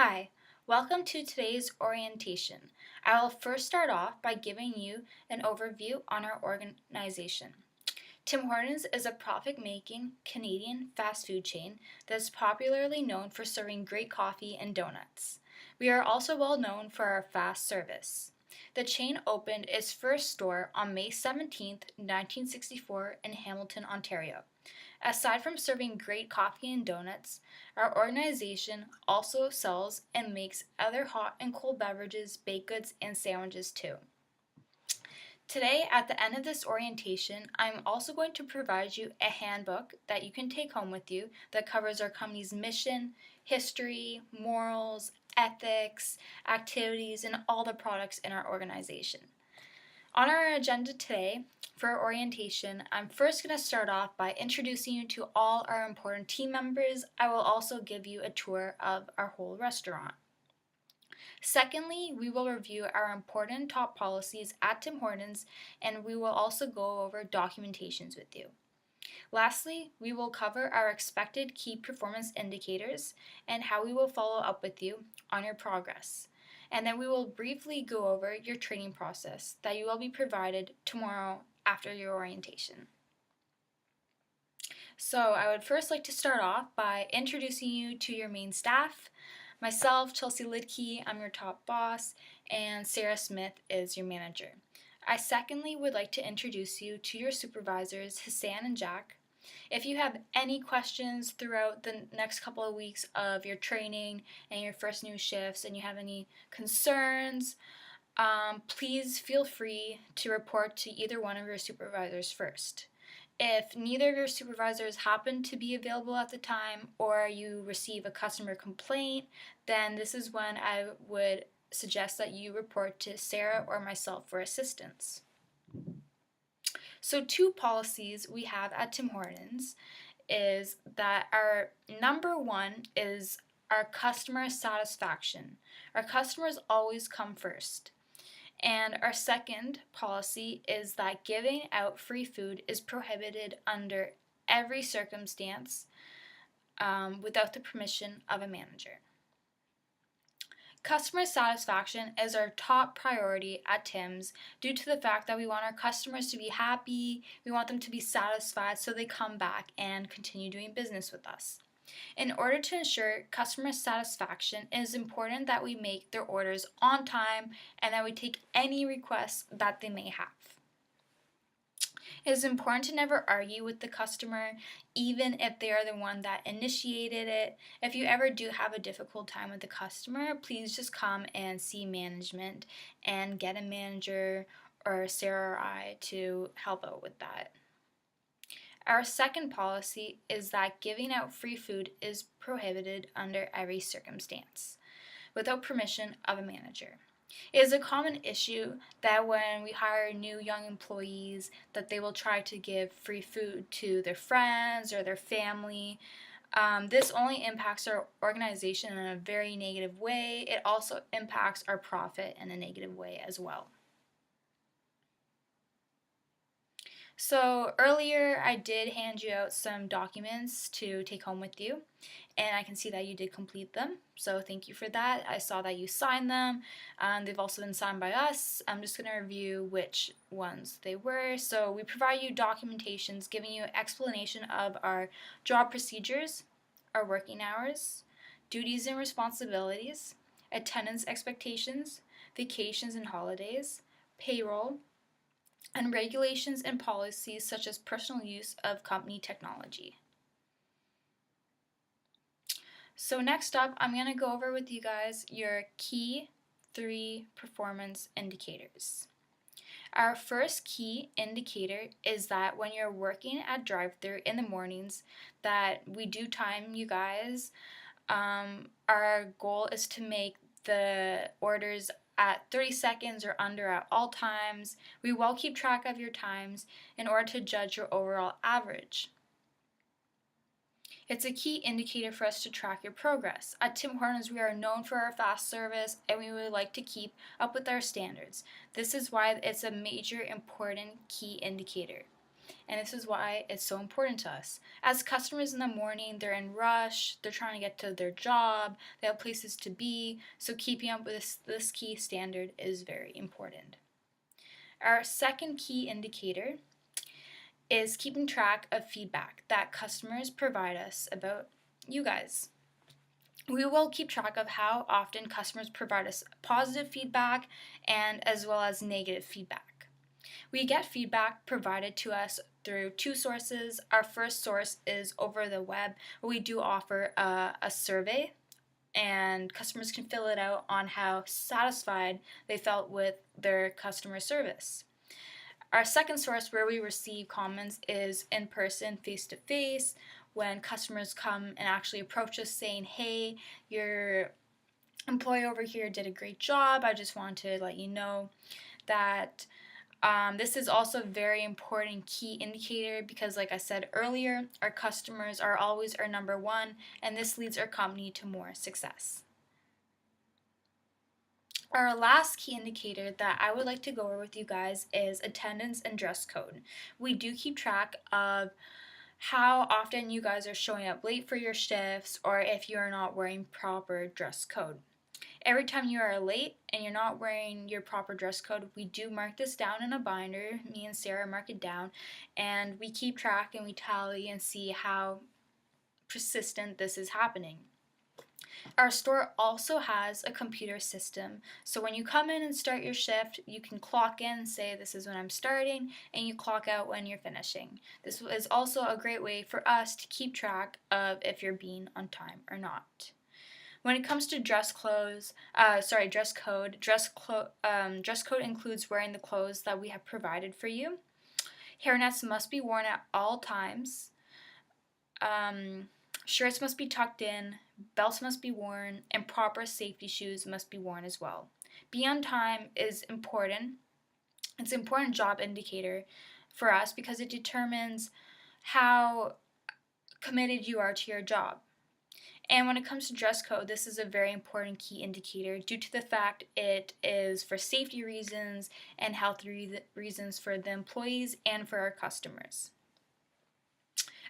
Hi, welcome to today's orientation. I will first start off by giving you an overview on our organization. Tim Hortons is a profit-making Canadian fast food chain that is popularly known for serving great coffee and donuts. We are also well known for our fast service. The chain opened its first store on May 17, 1964 in Hamilton, Ontario. Aside from serving great coffee and donuts, our organization also sells and makes other hot and cold beverages, baked goods, and sandwiches too. Today, at the end of this orientation, I'm also going to provide you a handbook that you can take home with you that covers our company's mission, history, morals, ethics, activities, and all the products in our organization. On our agenda today for our orientation, I'm first going to start off by introducing you to all our important team members. I will also give you a tour of our whole restaurant. Secondly, we will review our important top policies at Tim Hortons, and we will also go over documentations with you. Lastly, we will cover our expected key performance indicators and how we will follow up with you on your progress. And then we will briefly go over your training process that you will be provided tomorrow after your orientation. So I would first like to start off by introducing you to your main staff. Myself, Chelsea Lidkey, I'm your top boss, and Sarah Smith is your manager. I secondly would like to introduce you to your supervisors, Hassan and Jack. If you have any questions throughout the next couple of weeks of your training and your first new shifts and you have any concerns, please feel free to report to either one of your supervisors first. If neither of your supervisors happen to be available at the time or you receive a customer complaint, then this is when I would suggest that you report to Sarah or myself for assistance. So two policies we have at Tim Hortons is that our number one is our customer satisfaction. Our customers always come first. And our second policy is that giving out free food is prohibited under every circumstance without the permission of a manager. Customer satisfaction is our top priority at Tim's due to the fact that we want our customers to be happy, we want them to be satisfied so they come back and continue doing business with us. In order to ensure customer satisfaction, it is important that we make their orders on time and that we take any requests that they may have. It is important to never argue with the customer, even if they are the one that initiated it. If you ever do have a difficult time with the customer, please just come and see management and get a manager or Sarah or I to help out with that. Our second policy is that giving out free food is prohibited under every circumstance without permission of a manager. It is a common issue that when we hire new young employees that they will try to give free food to their friends or their family. This only impacts our organization in a very negative way. It also impacts our profit in a negative way as well. So earlier I did hand you out some documents to take home with you, and I can see that you did complete them, so thank you for that. I saw that you signed them. They've also been signed by us. I'm just going to review which ones they were. So we provide you documentations giving you an explanation of our job procedures, our working hours, duties and responsibilities, attendance expectations, vacations and holidays, payroll, and regulations and policies such as personal use of company technology. So next up, I'm going to go over with you guys your key 3 performance indicators. Our first key indicator is that when you're working at drive-thru in the mornings, that we do time you guys. Our goal is to make the orders at 30 seconds or under at all times. We will keep track of your times in order to judge your overall average. It's a key indicator for us to track your progress. At Tim Hortons, we are known for our fast service and we would like to keep up with our standards. This is why it's a major important key indicator. and this is why it's so important to us. As customers in the morning, they're in rush, they're trying to get to their job, they have places to be, so keeping up with this key standard is very important. Our second key indicator is keeping track of feedback that customers provide us about you guys. We will keep track of how often customers provide us positive feedback and as well as negative feedback. We get feedback provided to us through two sources. Our first source is over the web. We do offer a survey, and customers can fill it out on how satisfied they felt with their customer service. Our second source where we receive comments is in person, face to face, when customers come and actually approach us saying, hey, your employee over here did a great job. I just want to let you know that this is also a very important key indicator because, like I said earlier, our customers are always our number one, and this leads our company to more success. Our last key indicator that I would like to go over with you guys is attendance and dress code. We do keep track of how often you guys are showing up late for your shifts or if you are not wearing proper dress code. Every time you are late and you're not wearing your proper dress code, we do mark this down in a binder. Me and Sarah mark it down, and we keep track and we tally and see how persistent this is happening. Our store also has a computer system, so when you come in and start your shift, you can clock in, say this is when I'm starting, and you clock out when you're finishing. This is also a great way for us to keep track of if you're being on time or not. When it comes to dress code includes wearing the clothes that we have provided for you. Hairnets must be worn at all times. Shirts must be tucked in, belts must be worn, and proper safety shoes must be worn as well. Being on time is important. It's an important job indicator for us because it determines how committed you are to your job. And when it comes to dress code, this is a very important key indicator due to the fact it is for safety reasons and health reasons for the employees and for our customers.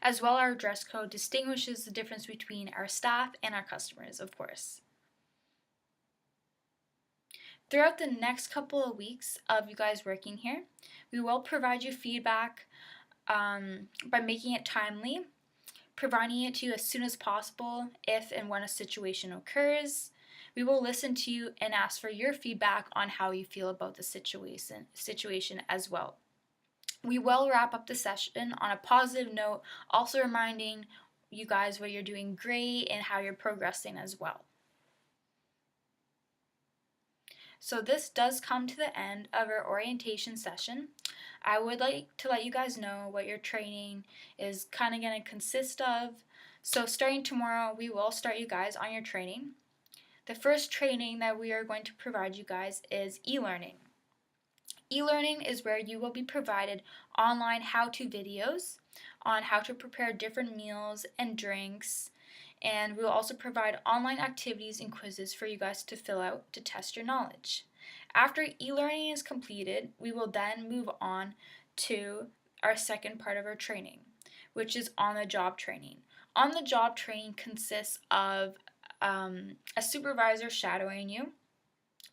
As well, our dress code distinguishes the difference between our staff and our customers, of course. Throughout the next couple of weeks of you guys working here, we will provide you feedback by making it timely, providing it to you as soon as possible if and when a situation occurs. We will listen to you and ask for your feedback on how you feel about the situation as well. We will wrap up the session on a positive note, also reminding you guys what you're doing great and how you're progressing as well. So this does come to the end of our orientation session. I would like to let you guys know what your training is kind of going to consist of. So starting tomorrow, we will start you guys on your training. The first training that we are going to provide you guys is e-learning. E-learning is where you will be provided online how-to videos on how to prepare different meals and drinks, and we will also provide online activities and quizzes for you guys to fill out to test your knowledge. After e-learning is completed, we will then move on to our second part of our training, which is on-the-job training. On-the-job training consists of a supervisor shadowing you.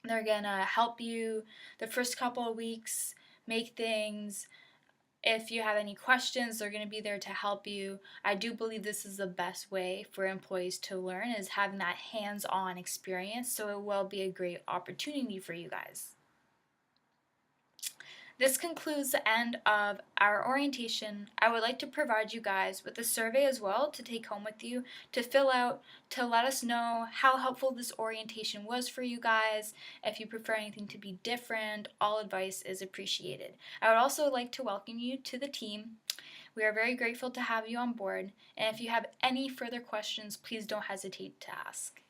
They're going to help you the first couple of weeks make things. If you have any questions, they're going to be there to help you. I do believe this is the best way for employees to learn, is having that hands-on experience, so it will be a great opportunity for you guys. This concludes the end of our orientation. I would like to provide you guys with a survey as well to take home with you, to fill out, to let us know how helpful this orientation was for you guys. If you prefer anything to be different, all advice is appreciated. I would also like to welcome you to the team. We are very grateful to have you on board, and if you have any further questions, please don't hesitate to ask.